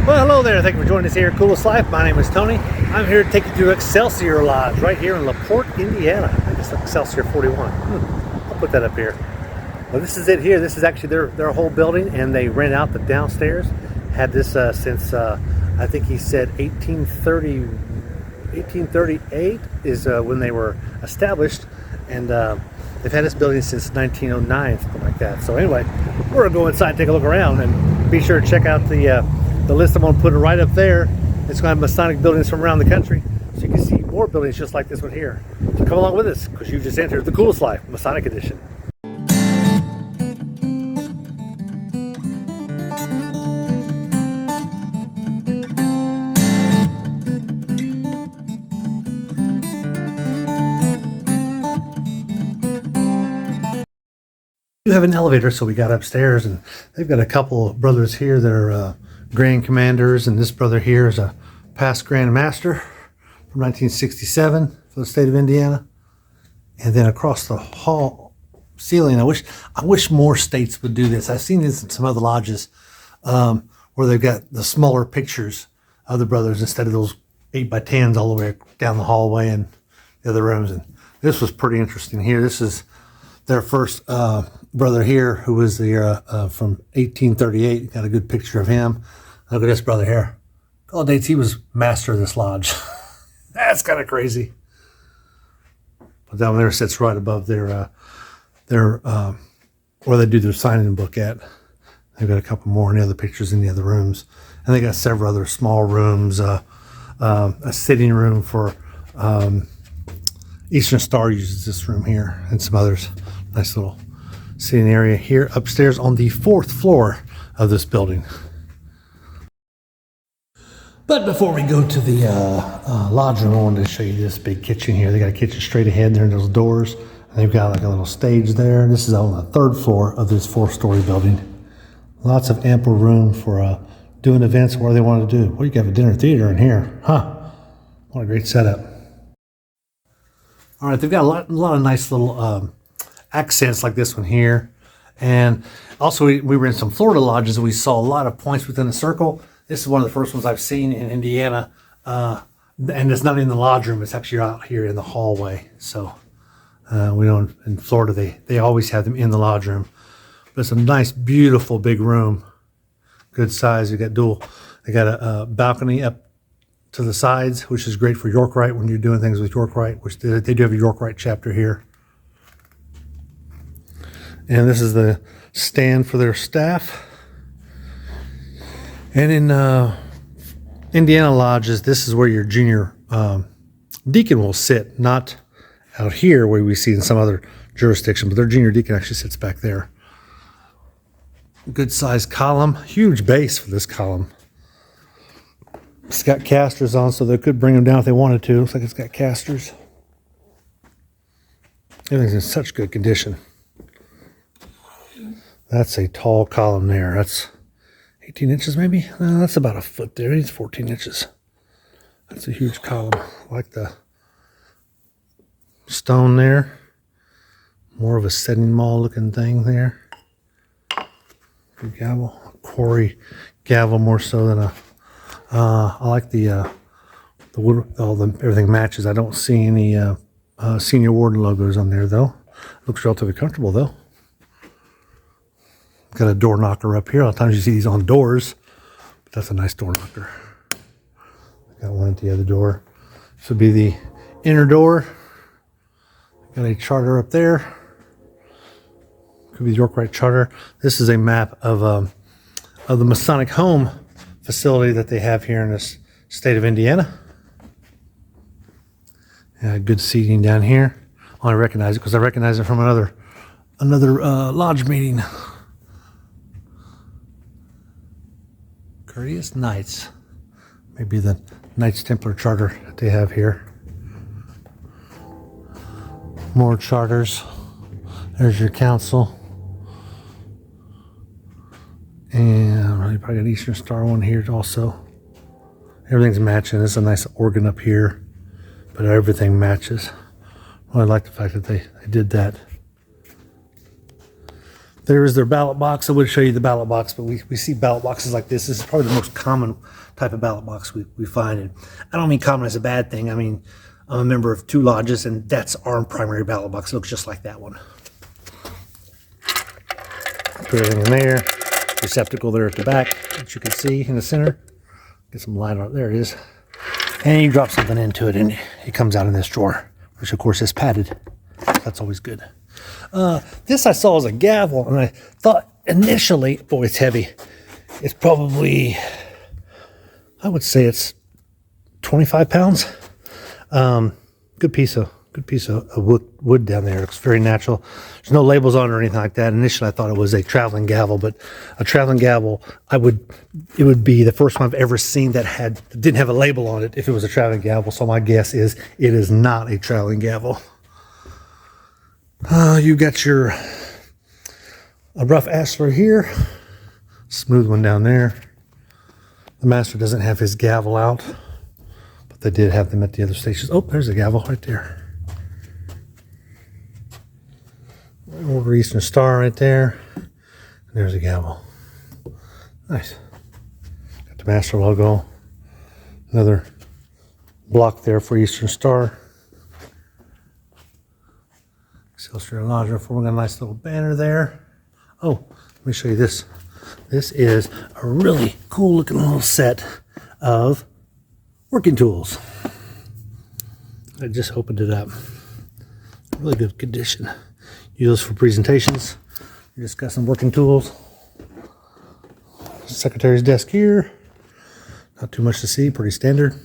Well, hello there. Thank you for joining us here at Coolest Life. My name is Tony. I'm here to take you to Excelsior Lodge right here in LaPort, Indiana. I think it's Excelsior 41. I'll put that up here. Well, this is it here. This is actually their whole building, and they rent out the downstairs. Had this since I think he said 1838 is when they were established, and they've had this building since 1909, something like that. So anyway, we're gonna go inside and take a look around, and be sure to check out the list. I'm going to put it right up there. It's going to have Masonic buildings from around the country, so you can see more buildings just like this one here. So come along with us, because you just entered the Coolest Life, Masonic Edition. You have an elevator, so we got upstairs, and they've got a couple of brothers here that are Grand Commanders, and this brother here is a past Grand Master from 1967 for the state of Indiana. And then across the hall ceiling, I wish more states would do this. I've seen this in some other lodges where they've got the smaller pictures of the brothers instead of those 8x10s all the way down the hallway and the other rooms. And this was pretty interesting here. This is their first brother here, who was the from 1838. Got a good picture of him. Look at this brother here. All dates he was master of this lodge. That's kind of crazy. But down there sits right above their where they do their signing book at. They've got a couple more in the other pictures in the other rooms, and they got several other small rooms. A sitting room for Eastern Star uses this room here, and some others. Nice little sitting area here upstairs on the 4th floor of this building. But before we go to the lodge room, I wanted to show you this big kitchen here. They got a kitchen straight ahead there, and those doors, and they've got like a little stage there. This is on the 3rd floor of this 4-story building. Lots of ample room for doing events where they want to do. Well, you can have a dinner theater in here, huh? What a great setup. All right, they've got a lot of nice little accents like this one here. And also we were in some Florida lodges, and we saw a lot of points within a circle. This is one of the first ones I've seen in Indiana, and it's not in the lodge room. It's actually out here in the hallway. So we know in Florida they always have them in the lodge room. But it's a nice, beautiful, big room, good size. You got they got a balcony up to the sides, which is great for Yorkite when you're doing things with Yorkite, which they do have a Yorkite chapter here. And this is the stand for their staff. And in Indiana lodges, this is where your junior deacon will sit, not out here where we see in some other jurisdiction, but their junior deacon actually sits back there. Good sized column, huge base for this column. It's got casters on, so they could bring them down if they wanted to. Looks like it's got casters. Everything's in such good condition. That's a tall column there. That's 18 inches maybe? No, that's about a foot there. It's 14 inches. That's a huge column. I like the stone there. More of a setting maul looking thing there. Good gavel. Quarry gavel more so than a... I like the wood, everything matches. I don't see any senior warden logos on there though. Looks relatively comfortable though. Got a door knocker up here. A lot of times you see these on doors, but that's a nice door knocker. Got one at the other door. This would be the inner door. Got a charter up there. Could be the Yorkite charter. This is a map of the Masonic home facility that they have here in this state of Indiana. Good seating down here. I recognize it because I recognize it from another lodge meeting. Courteous Knights. Maybe the Knights Templar charter that they have here. More charters. There's your council. And you probably got Eastern Star one here also. Everything's matching. There's a nice organ up here, but everything matches. Well, I like the fact that they did that. There is their ballot box. I would show you the ballot box, but we see ballot boxes like this. This is probably the most common type of ballot box we find. And I don't mean common as a bad thing. I mean, I'm a member of 2 lodges, and that's our primary ballot box. It looks just like that one. Put everything in there. Receptacle there at the back that you can see in the center. Get some light on it. There it is. And you drop something into it, and it comes out in this drawer, which of course is padded. That's always good. This I saw as a gavel, and I thought initially, boy, it's heavy. It's probably, I would say it's 25 pounds. Good piece of wood down there. It's very natural. There's no labels on it or anything like that. Initially, I thought it was a traveling gavel, but a traveling gavel, it would be the first one I've ever seen that didn't have a label on it if it was a traveling gavel. So my guess is it is not a traveling gavel. You got a rough ashlar here, smooth one down there. The master doesn't have his gavel out, but they did have them at the other stations. Oh, there's a gavel right there. Order Eastern Star right there. And there's a gavel. Nice. Got the master logo. Another block there for Eastern Star. Excelsior Lodge. We got a nice little banner there. Oh, let me show you this. This is a really cool looking little set of working tools. I just opened it up. Really good condition. Use those for presentations. We're discussing working tools. Secretary's desk here. Not too much to see, pretty standard.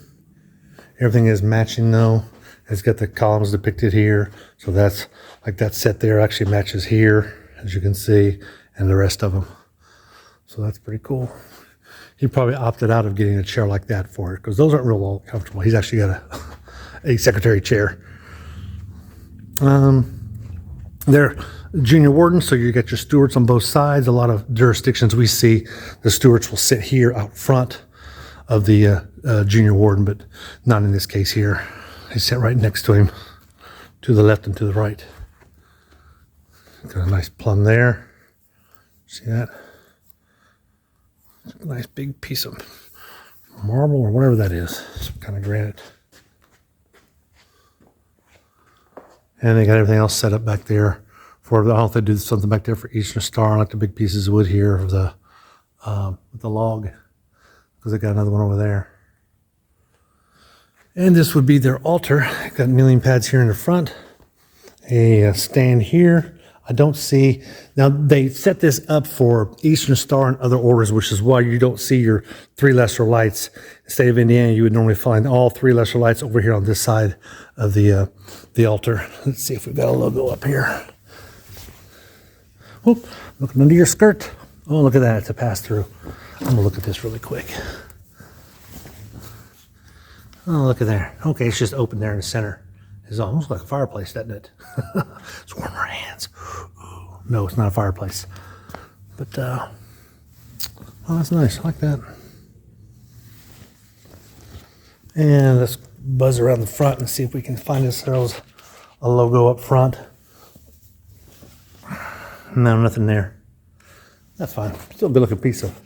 Everything is matching though. It's got the columns depicted here. So that's like that set there actually matches here, as you can see, and the rest of them. So that's pretty cool. He probably opted out of getting a chair like that for it because those aren't real comfortable. He's actually got a secretary chair. They're junior wardens, so you got your stewards on both sides. A lot of jurisdictions we see, the stewards will sit here out front of the junior warden, but not in this case here. They sit right next to him, to the left and to the right. Got a nice plum there. See that? It's a nice big piece of marble or whatever that is. Some kind of granite. And they got everything else set up back there for, I don't know if they do something back there for Eastern Star, like the big pieces of wood here of the log, because they got another one over there. And this would be their altar. Got kneeling pads here in the front, a stand here. I don't see, now they set this up for Eastern Star and other orders, which is why you don't see your 3 lesser lights. In the state of Indiana, you would normally find all 3 lesser lights over here on this side of the altar. Let's see if we've got a logo up here. Whoop, looking under your skirt. Oh, look at that, it's a pass-through. I'm gonna look at this really quick. Oh, look at there. Okay, it's just open there in the center. It's almost like a fireplace, doesn't it? It's warm our hands. Ooh, no, it's not a fireplace. But, oh, that's nice. I like that. And let's buzz around the front and see if we can find ourselves a logo up front. No, nothing there. That's fine. Still a good looking piece of,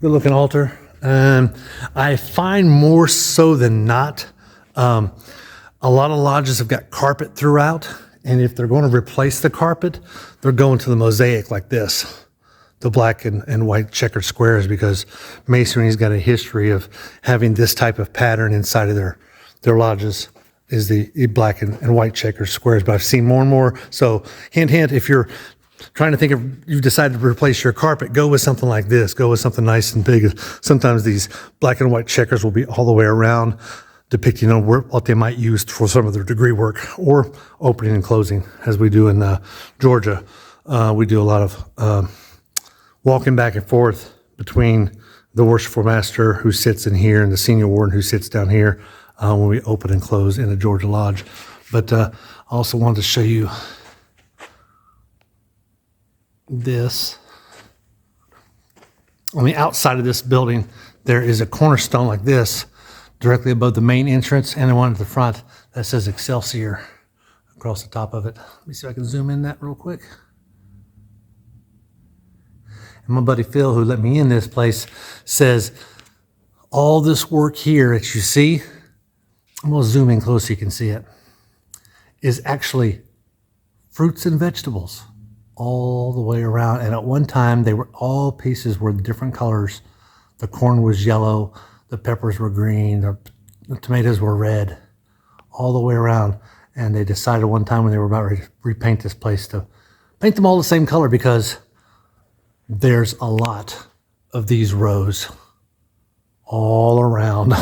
good looking altar. I find more so than not, a lot of lodges have got carpet throughout, and if they're going to replace the carpet, they're going to the mosaic like this, the black and white checkered squares, because Masonry's got a history of having this type of pattern inside of their lodges, is the black and white checkered squares. But I've seen more and more. So hint, hint, if you're trying to think of, you've decided to replace your carpet, go with something like this. Go with something nice and big. Sometimes these black and white checkers will be all the way around, depicting on what they might use for some of their degree work or opening and closing, as we do in Georgia. We do a lot of walking back and forth between the worshipful master who sits in here and the senior warden who sits down here when we open and close in a Georgia lodge. But I also wanted to show you this. On the outside of this building, there is a cornerstone like this, directly above the main entrance, and the one at the front that says Excelsior across the top of it. Let me see if I can zoom in that real quick. my buddy Phil, who let me in this place, says all this work here that you see, I'm gonna zoom in close so you can see it, is actually fruits and vegetables all the way around. And at one time, they were all pieces were different colors. The corn was yellow, the peppers were green, the tomatoes were red, all the way around. And they decided one time when they were about ready to repaint this place to paint them all the same color, because there's a lot of these rows all around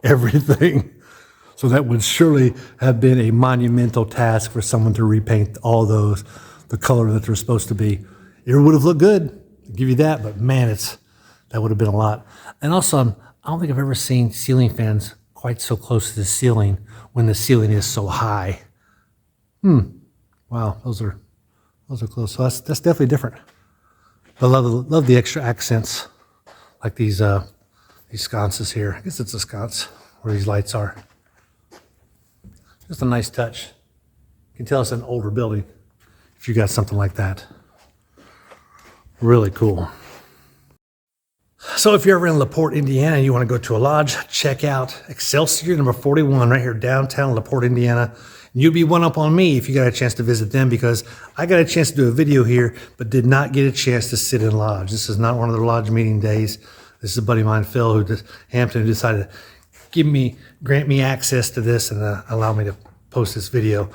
everything. So that would surely have been a monumental task for someone to repaint all those the color that they're supposed to be. It would have looked good, I'll give you that, but man, that would have been a lot. And also, I don't think I've ever seen ceiling fans quite so close to the ceiling when the ceiling is so high. Wow, those are close. So that's definitely different. I love the extra accents, like these sconces here. I guess it's a sconce where these lights are. Just a nice touch. You can tell it's an older building if you got something like that. Really cool. So if you're ever in LaPort, Indiana, and you want to go to a lodge, check out Excelsior number 41 right here downtown LaPort, Indiana. And you'd be one up on me if you got a chance to visit them, because I got a chance to do a video here, but did not get a chance to sit in lodge. This is not one of the lodge meeting days. This is a buddy of mine, Phil, Hampton, who decided to grant me access to this and allow me to post this video.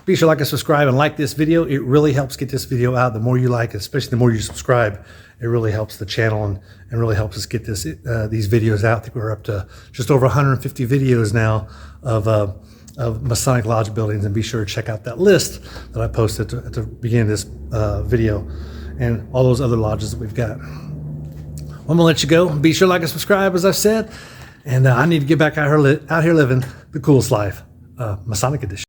Be sure to like and subscribe and like this video. It really helps get this video out. The more you like it, especially the more you subscribe, it really helps the channel and really helps us get these videos out. I think we're up to just over 150 videos now of Masonic Lodge buildings, and be sure to check out that list that I posted at the beginning of this video, and all those other lodges that we've got. I'm gonna let you go. Be sure to like and subscribe, as I said, and I need to get back out here living the coolest life, Masonic edition.